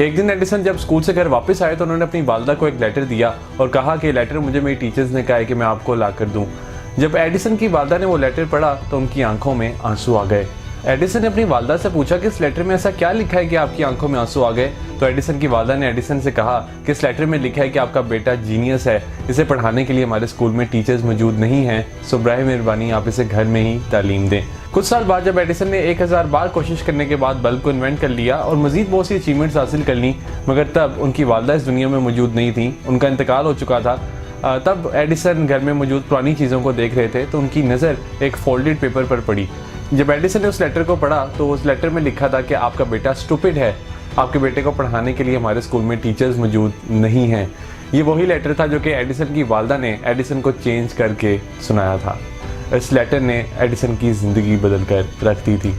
एक दिन एडिसन जब स्कूल से घर वापस आए तो उन्होंने अपनी वालदा को एक लेटर दिया और कहा कि लेटर मुझे मेरी टीचर्स ने कहा है कि मैं आपको ला कर दूँ। जब एडिसन की वालदा ने वो लेटर पढ़ा तो उनकी आंखों में आंसू आ गए। एडिसन ने अपनी वालदा से पूछा कि इस लेटर में ऐसा क्या लिखा है कि आपकी आंखों में आंसू आ गए। तो एडिसन की वालदा ने एडिसन से कहा कि इस लेटर में लिखा है कि आपका बेटा जीनियस है, इसे पढ़ाने के लिए हमारे स्कूल में टीचर्स मौजूद नहीं हैं, सो बराए मेहरबानी आप इसे घर में ही तालीम दें। कुछ साल बाद जब एडिसन ने 1000 बार कोशिश करने के बाद बल्ब को इन्वेंट कर लिया और मजीद बहुत सी अचीवमेंट्स हासिल कर ली, मगर तब उनकी वालदा इस दुनिया में मौजूद नहीं थी, उनका इंतकाल हो चुका था। तब एडिसन घर में मौजूद पुरानी चीज़ों को देख रहे थे तो उनकी नज़र एक फोल्डेड पेपर पर पड़ी। जब एडिसन ने उस लेटर को पढ़ा तो उस लेटर में लिखा था कि आपका बेटा स्टूपिड है, आपके बेटे को पढ़ाने के लिए हमारे स्कूल में टीचर्स मौजूद नहीं हैं। ये वही लेटर था जो कि एडिसन की वालदा ने एडिसन को चेंज करके सुनाया था। इस लेटर ने एडिसन की ज़िंदगी बदल कर रख दी थी।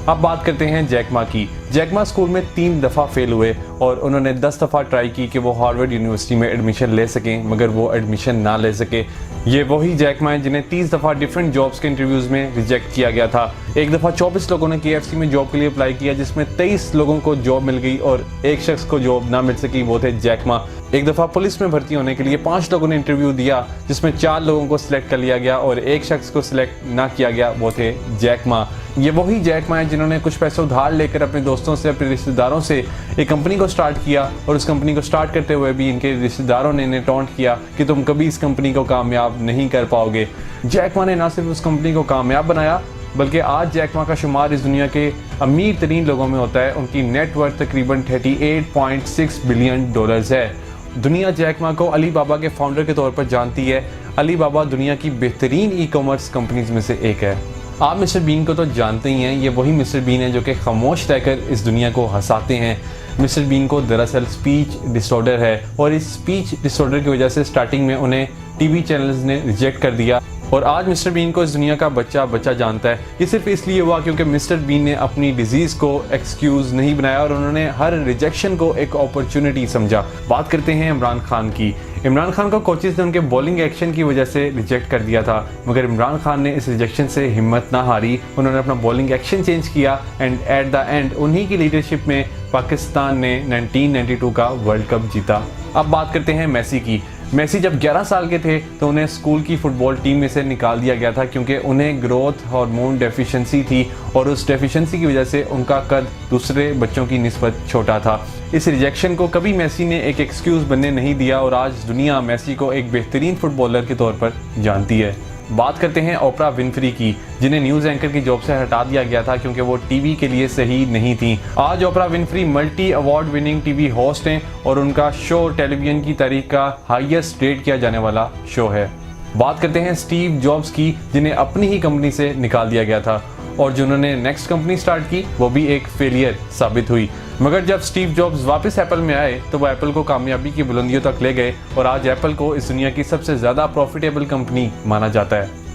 अब बात करते हैं जैक मा की। जैक मा स्कूल में 3 दफ़ा फेल हुए और उन्होंने 10 दफ़ा ट्राई की कि वो हार्वर्ड यूनिवर्सिटी में एडमिशन ले सकें, मगर वो एडमिशन ना ले सके। ये वही जैक मा हैं जिन्हें 30 दफ़ा डिफरेंट जॉब्स के इंटरव्यूज़ में रिजेक्ट किया गया था। एक दफ़ा 24 लोगों ने KFC में जॉब के लिए अप्लाई किया, जिसमें 23 लोगों को जॉब मिल गई और एक शख्स को जॉब ना मिल सकी, वो थे जैक मा। एक दफ़ा पुलिस में भर्ती होने के लिए 5 लोगों ने इंटरव्यू दिया, जिसमें 4 लोगों को सिलेक्ट कर लिया गया और एक शख्स को सिलेक्ट ना किया गया, वो थे जैक मा। ये वही जैक मा हैं जिन्होंने कुछ पैसे उधार लेकर अपने दोस्तों से, अपने रिश्तेदारों से एक कंपनी को स्टार्ट किया और उस कंपनी को स्टार्ट करते हुए भी इनके रिश्तेदारों ने इन्हें टॉन्ट किया कि तुम कभी इस कंपनी को कामयाब नहीं कर पाओगे। जैक मा ने ना सिर्फ उस कंपनी को कामयाब बनाया, बल्कि आज जैक मा का शुमार इस दुनिया के अमीर तरीन लोगों में होता है। उनकी नेटवर्थ तकरीबन $38.6 बिलियन है। दुनिया जैक मा को अली बाबा के फाउंडर के तौर पर जानती है। अली बाबा दुनिया की बेहतरीन ई-कॉमर्स कंपनीज में से एक है। आप मिस्टर बीन को तो जानते ही हैं, ये वही मिस्टर बीन है जो कि खामोश रहकर इस दुनिया को हंसाते हैं। मिस्टर बीन को दरअसल स्पीच डिसऑर्डर है और इस स्पीच डिसऑर्डर की वजह से स्टार्टिंग में उन्हें टीवी चैनल्स ने रिजेक्ट कर दिया और आज मिस्टर बीन को इस दुनिया का बच्चा जानता है। ये सिर्फ इसलिए हुआ क्योंकि मिस्टर बीन ने अपनी डिजीज़ को एक्सक्यूज़ नहीं बनाया और उन्होंने हर रिजेक्शन को एक अपॉर्चुनिटी समझा। बात करते हैं इमरान खान की। इमरान खान को कोचेज़ ने उनके बॉलिंग एक्शन की वजह से रिजेक्ट कर दिया था, मगर इमरान खान ने इस रिजेक्शन से हिम्मत ना हारी। उन्होंने अपना बॉलिंग एक्शन चेंज किया एंड एट द एंड उन्हीं की लीडरशिप में पाकिस्तान ने 1992 का वर्ल्ड कप जीता। अब बात करते हैं मेसी की। मेसी जब 11 साल के थे तो उन्हें स्कूल की फुटबॉल टीम में से निकाल दिया गया था क्योंकि उन्हें ग्रोथ हार्मोन डेफिशिएंसी थी और उस डेफिशिएंसी की वजह से उनका कद दूसरे बच्चों की निस्बत छोटा था। इस रिजेक्शन को कभी मेसी ने एक एक्सक्यूज़ बनने नहीं दिया और आज दुनिया मेसी को एक बेहतरीन फुटबॉलर के तौर पर जानती है। बात करते हैं ओपरा विनफ्री की, जिन्हें न्यूज़ एंकर की जॉब से हटा दिया गया था क्योंकि वो टीवी के लिए सही नहीं थी। आज ओपरा Winfrey multi award winning TV host हैं और उनका शो टेलीविजन की तारीख का हाईएस्ट रेट किया जाने वाला शो है। बात करते हैं स्टीव जॉब्स की, जिन्हें अपनी ही कंपनी से निकाल दिया गया था और जिन्होंने नेक्स्ट कंपनी स्टार्ट की वो भी एक फेलियर साबित हुई। मगर जब स्टीव जॉब्स वापस एप्पल में आए तो वो एप्पल को कामयाबी की बुलंदियों तक ले गए और आज एप्पल को इस दुनिया की सबसे ज़्यादा प्रॉफिटेबल कंपनी माना जाता है।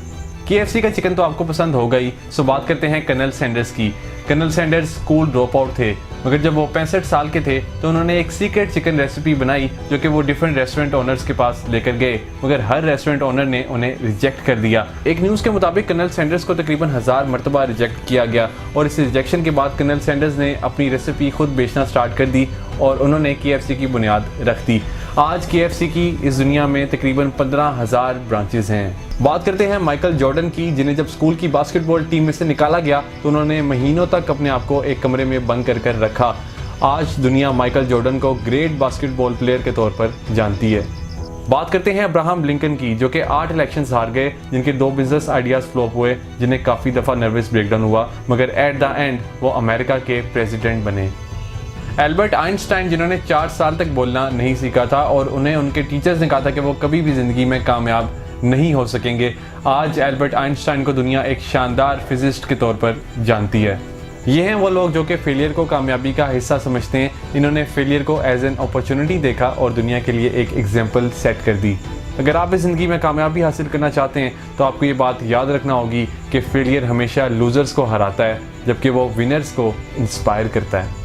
KFC का चिकन तो आपको पसंद होगा ही, सो बात करते हैं कर्नल सैंडर्स की। Colonel Sanders school drop out थे, मगर जब वो 65 साल के थे तो उन्होंने एक सीक्रेट चिकन रेसिपी बनाई जो कि वो डिफरेंट रेस्टोरेंट ओनर्स के पास लेकर गए, मगर हर रेस्टोरेंट ओनर ने उन्हें रिजेक्ट कर दिया। एक न्यूज़ के मुताबिक कर्नल सैंडर्स को तकरीबन 1000 मरतबा रिजेक्ट किया गया और इस रिजेक्शन के बाद कर्नल सैंडर्स ने अपनी रेसिपी खुद बेचना स्टार्ट कर दी और उन्होंने KFC की बुनियाद रख दी। आज KFC की इस दुनिया में तकरीबन 15,000 ब्रांचेस हैं। बात करते हैं माइकल जॉर्डन की, जिन्हें जब स्कूल की बास्केटबॉल टीम में से निकाला गया तो उन्होंने महीनों तक अपने आप को एक कमरे में बंद कर रखा। आज दुनिया माइकल जॉर्डन को ग्रेट बास्केटबॉल प्लेयर के तौर पर जानती है। बात करते हैं अब्राहम लिंकन की, जो कि 8 इलेक्शंस हार गए, जिनके 2 बिजनेस आइडियाज़ फ्लॉप हुए, जिन्हें काफ़ी दफ़ा नर्वस ब्रेकडाउन हुआ, मगर एट द एंड वो अमेरिका के प्रेसिडेंट बने। एल्बर्ट आइंस्टाइन, जिन्होंने 4 साल तक बोलना नहीं सीखा था और उन्हें उनके टीचर्स ने कहा था कि वो कभी भी ज़िंदगी में कामयाब नहीं हो सकेंगे, आज एल्बर्ट आइंस्टाइन को दुनिया एक शानदार फिजिस्ट के तौर पर जानती है। ये हैं वो लोग जो कि फेलियर को कामयाबी का हिस्सा समझते हैं। इन्होंने फेलियर को एज एन अपॉर्चुनिटी देखा और दुनिया के लिए एक एग्जाम्पल सेट कर दी। अगर आप इस ज़िंदगी में कामयाबी हासिल करना चाहते हैं तो आपको ये बात याद रखना होगी कि फेलियर हमेशा लूज़र्स को हराता है, जबकि वो विनर्स को इंस्पायर करता है।